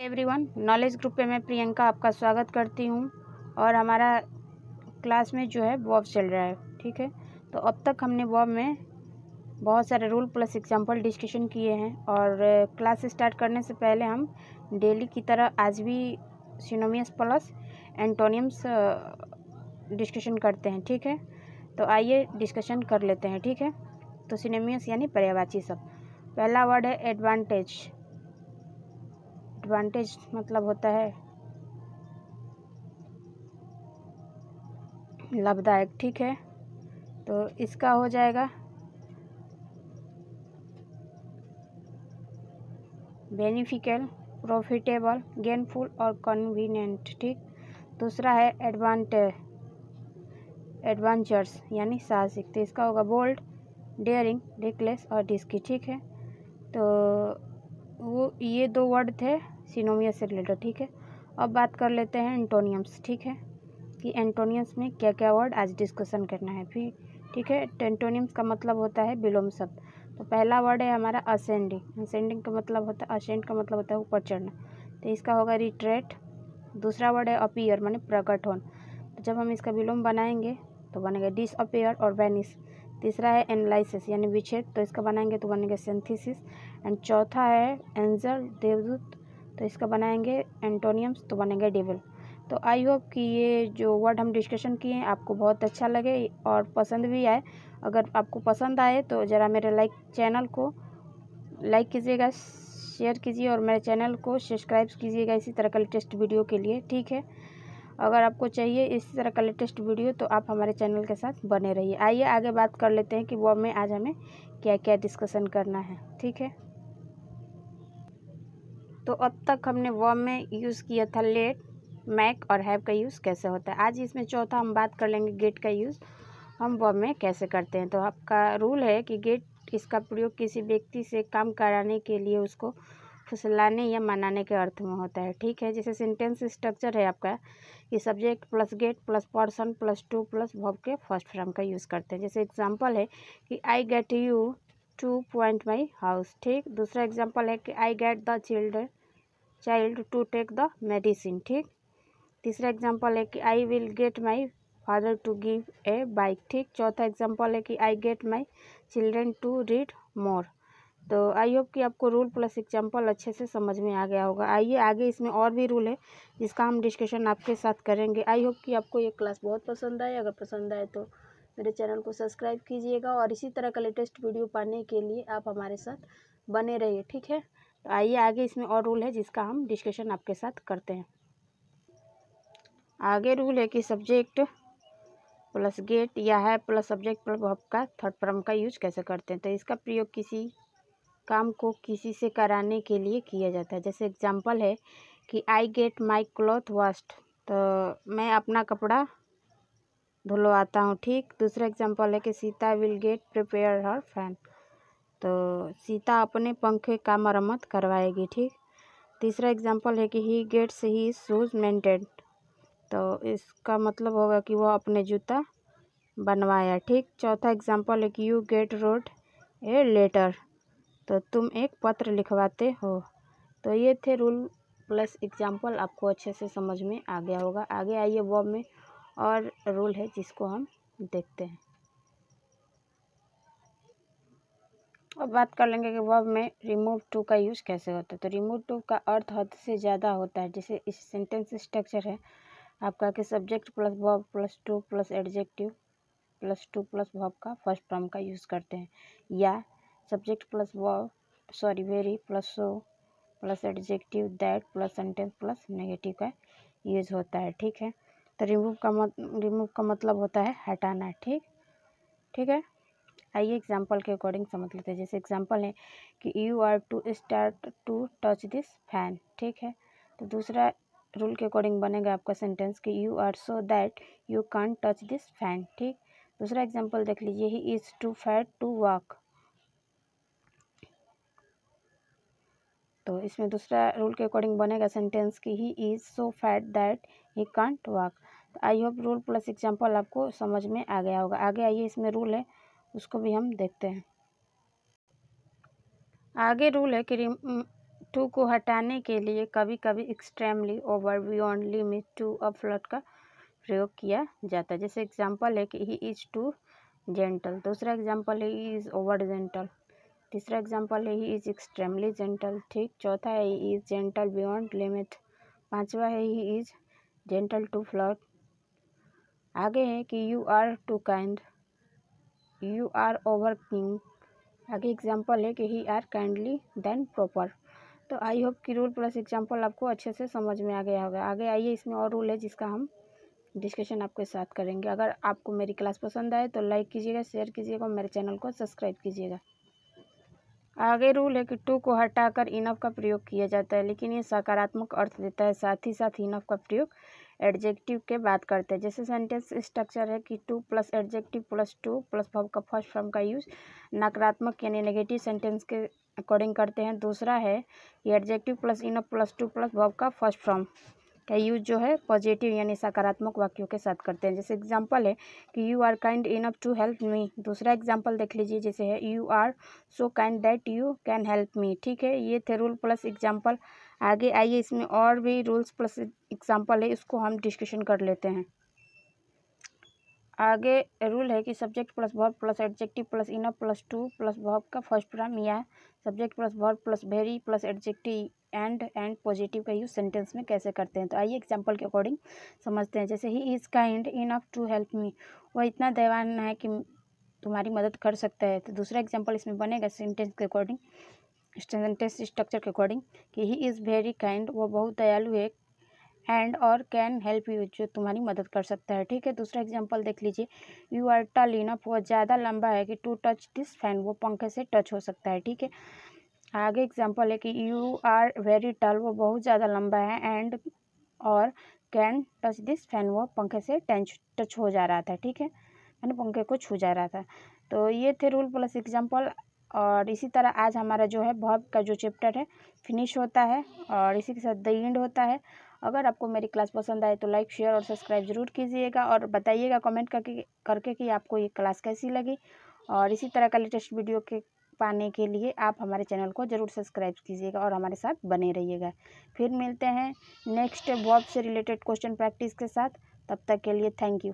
Everyone, knowledge group पे मैं प्रियंका आपका स्वागत करती हूँ। और हमारा क्लास में जो है वर्ब चल रहा है, ठीक है। तो अब तक हमने वर्ब में बहुत सारे रूल प्लस एग्जांपल डिस्कशन किए हैं। और क्लास स्टार्ट करने से पहले हम डेली की तरह आज भी सिनोनिम्स प्लस एंटोनिम्स डिस्कशन करते हैं, ठीक है। तो आइए डिस्कशन कर लेते हैं, ठीक है। तो सिनोनिम्स यानी पर्यायवाची शब्द। पहला वर्ड है एडवांटेज। एडवांटेज मतलब होता है लाभदायक, ठीक है। तो इसका हो जाएगा बेनिफिशियल, प्रॉफिटेबल, गेनफुल और कन्वीनियंट, ठीक। दूसरा है एडवेंचर्स यानी साहसिक। तो इसका होगा बोल्ड, डेयरिंग, रिकलेस और रिस्की, ठीक है। तो वो ये दो वर्ड थे सिनोनिम्स से रिलेटेड, ठीक है। अब बात कर लेते हैं एंटोनिम्स, ठीक है, कि एंटोनिम्स में क्या क्या वर्ड आज डिस्कशन करना है फिर, ठीक है। एंटोनिम्स का मतलब होता है विलोम शब्द। तो पहला वर्ड है हमारा असेंडिंग। असेंडिंग का मतलब होता है, असेंड का मतलब होता है ऊपर चढ़ना। तो इसका होगा रिट्रेट। दूसरा वर्ड है अपीयर माने प्रकट होना। तो जब हम इसका विलोम बनाएंगे तो बनेगा डिसअपीयर और वैनिश। तीसरा है एनालिसिस यानी विच्छेद। तो इसका बनाएंगे तो बनेगा सिंथेसिस। एंड चौथा है एंजल, देवदूत। तो इसका बनाएंगे एंटोनिम्स तो बनेगा डेविल। तो आई होप कि ये जो वर्ड हम डिस्कशन किए हैं आपको बहुत अच्छा लगे और पसंद भी आए। अगर आपको पसंद आए तो ज़रा मेरे चैनल को लाइक कीजिएगा, शेयर कीजिए और मेरे चैनल को सब्सक्राइब कीजिएगा इसी तरह का लेटेस्ट वीडियो के लिए, ठीक है। अगर आपको चाहिए इसी तरह का लेटेस्ट वीडियो तो आप हमारे चैनल के साथ बने रहिए। आइए आगे बात कर लेते हैं कि वर्ब में आज हमें क्या क्या डिस्कशन करना है, ठीक है। तो अब तक हमने वर्ब में यूज़ किया था लेट, मैक और हैव का यूज़ कैसे होता है। आज इसमें चौथा हम बात कर लेंगे गेट का यूज़ हम वर्ब में कैसे करते हैं। तो आपका रूल है कि गेट इसका प्रयोग किसी व्यक्ति से काम कराने के लिए उसको फुसलाने या मनाने के अर्थ में होता है, ठीक है। जैसे सेंटेंस स्ट्रक्चर है आपका कि subject plus get plus person plus to plus verb के फर्स्ट फॉर्म का यूज़ करते हैं। जैसे एग्जांपल है कि I get you to point my house, ठीक। दूसरा एग्जांपल है कि I get the child to take the medicine, ठीक। तीसरा एग्जांपल है कि I will get my father to give a bike, ठीक। चौथा एग्जांपल है कि I get my children to read मोर। तो आई होप कि आपको रूल प्लस एग्जांपल अच्छे से समझ में आ गया होगा। आइए आगे इसमें और भी रूल है जिसका हम डिस्कशन आपके साथ करेंगे। आई होप कि आपको ये क्लास बहुत पसंद आए। अगर पसंद आए तो मेरे चैनल को सब्सक्राइब कीजिएगा और इसी तरह का लेटेस्ट वीडियो पाने के लिए आप हमारे साथ बने रहिए, ठीक है। तो आइए आगे इसमें और रूल है जिसका हम डिस्कशन आपके साथ करते हैं। आगे रूल है कि सब्जेक्ट प्लस गेट या है प्लस सब्जेक्ट प्लस वर्ब का थर्ड फॉर्म का यूज कैसे करते हैं। तो इसका प्रयोग किसी काम को किसी से कराने के लिए किया जाता है। जैसे एग्जांपल है कि I get my cloth washed. तो मैं अपना कपड़ा धुलवाता हूँ, ठीक। दूसरा एग्जांपल है कि Sita will get prepare her fan. तो सीता अपने पंखे का मरम्मत करवाएगी, ठीक। तीसरा एग्जांपल है कि ही गेट्स ही शूज मेंटेड। तो इसका मतलब होगा कि वह अपने जूता बनवाया, ठीक। चौथा एग्जांपल है कि you get road a letter. तो तुम एक पत्र लिखवाते हो। तो ये थे रूल प्लस एग्जांपल, आपको अच्छे से समझ में आ गया होगा। आगे आइए वर्ब में और रूल है जिसको हम देखते हैं। अब बात कर लेंगे कि वर्ब में रिमूव टू का यूज़ कैसे होता है। तो रिमूव टू का अर्थ हद से ज़्यादा होता है। जैसे इस सेंटेंस स्ट्रक्चर है आपका कि subject plus verb plus to plus adjective plus to plus verb का फर्स्ट फॉर्म का यूज़ करते हैं, या subject plus verb very plus so plus adjective that plus sentence plus negative का यूज़ होता है, ठीक है। तो रिमूव का मतलब होता है हटाना, ठीक है। आइए एग्जांपल के अकॉर्डिंग समझ लेते हैं। जैसे एग्जांपल है कि you are to start to touch this fan, ठीक है। तो दूसरा रूल के अकॉर्डिंग बनेगा आपका सेंटेंस कि you are so that you can't touch this fan, ठीक। दूसरा एग्जांपल देख लीजिए, he is too fat to walk. तो इसमें दूसरा रूल के अकॉर्डिंग बनेगा सेंटेंस कि he is so fat that he can't walk. तो I hope rule plus example आपको समझ में आ गया होगा। आगे आइए इसमें रूल है उसको भी हम देखते हैं। आगे रूल है कि टू को हटाने के लिए कभी कभी extremely, over, beyond, limit, too, अब फ्लर्ट का प्रयोग किया जाता है। जैसे एग्जांपल है कि ही इज़ टू जेंटल, दूसरा एग्जांपल है ही इज़ ओवर जेंटल, तीसरा एग्जांपल है ही इज़ एक्सट्रीमली जेंटल, ठीक। चौथा है he is gentle beyond limit, पांचवा है he is gentle to flirt. आगे है कि you are too kind, you are over king. आगे एग्जांपल है कि he are kindly then proper. तो आई होप कि रूल प्लस एग्जांपल आपको अच्छे से समझ में आ गया होगा। आगे आइए, इसमें और रूल है जिसका हम डिस्कशन आपके साथ करेंगे। अगर आपको मेरी क्लास पसंद आए तो लाइक कीजिएगा, शेयर कीजिएगा और मेरे चैनल को सब्सक्राइब कीजिएगा। आगे रूल है कि टू को हटाकर इनफ का प्रयोग किया जाता है, लेकिन ये सकारात्मक अर्थ देता है। साथ ही साथ इनफ का प्रयोग एडजेक्टिव के बात करते हैं। जैसे सेंटेंस स्ट्रक्चर है कि two plus adjective plus to plus verb का फर्स्ट फॉर्म का यूज नकारात्मक यानी नेगेटिव सेंटेंस के अकॉर्डिंग करते हैं। दूसरा है कि adjective plus enough plus to plus verb का फर्स्ट फॉर्म का यूज जो है पॉजिटिव यानी सकारात्मक वाक्यों के साथ करते हैं। जैसे एग्जांपल है कि you are kind enough to help me. दूसरा एग्जांपल देख लीजिए, जैसे है you are so kind that you can help me, ठीक है। ये थे रूल प्लस एग्जांपल। आगे आइए, इसमें और भी रूल्स प्लस एग्जांपल है, इसको हम डिस्कशन कर लेते हैं। आगे रूल है कि subject plus verb plus adjective plus enough plus to plus verb का फर्स्ट फॉर्म या subject plus verb plus very plus adjective and positive का यूज सेंटेंस में कैसे करते हैं। तो आइए एग्जांपल के अकॉर्डिंग समझते हैं। जैसे he is kind enough to help me, वह इतना दयावान है कि तुम्हारी मदद कर सकता है। तो दूसरा एग्जांपल इसमें बनेगा सेंटेंस के अकॉर्डिंग, सेंटेंस स्ट्रक्चर के अकॉर्डिंग कि ही इज़ वेरी काइंड, वो बहुत दयालु है, एंड और कैन हेल्प यू, जो तुम्हारी मदद कर सकता है, ठीक है। दूसरा एग्जांपल देख लीजिए, यू आर टल इनफ, वो ज़्यादा लंबा है कि टू टच दिस फैन, वो पंखे से टच हो सकता है, ठीक है। आगे एग्जांपल है कि यू आर वेरी टल, वो बहुत ज़्यादा लंबा है, एंड और कैन टच दिस फैन, वो पंखे से टच हो जा रहा था, ठीक है, यानी पंखे को छू जा रहा था। तो ये थे रूल प्लस एग्जांपल। और इसी तरह आज हमारा जो है वर्ब का जो चैप्टर है फिनिश होता है और इसी के साथ द एंड होता है। अगर आपको मेरी क्लास पसंद आए तो लाइक शेयर और सब्सक्राइब ज़रूर कीजिएगा और बताइएगा कमेंट करके कि आपको ये क्लास कैसी लगी। और इसी तरह का लेटेस्ट वीडियो के पाने के लिए आप हमारे चैनल को ज़रूर सब्सक्राइब कीजिएगा और हमारे साथ बने रहिएगा। फिर मिलते हैं नेक्स्ट वर्ब से रिलेटेड क्वेश्चन प्रैक्टिस के साथ। तब तक के लिए थैंक यू।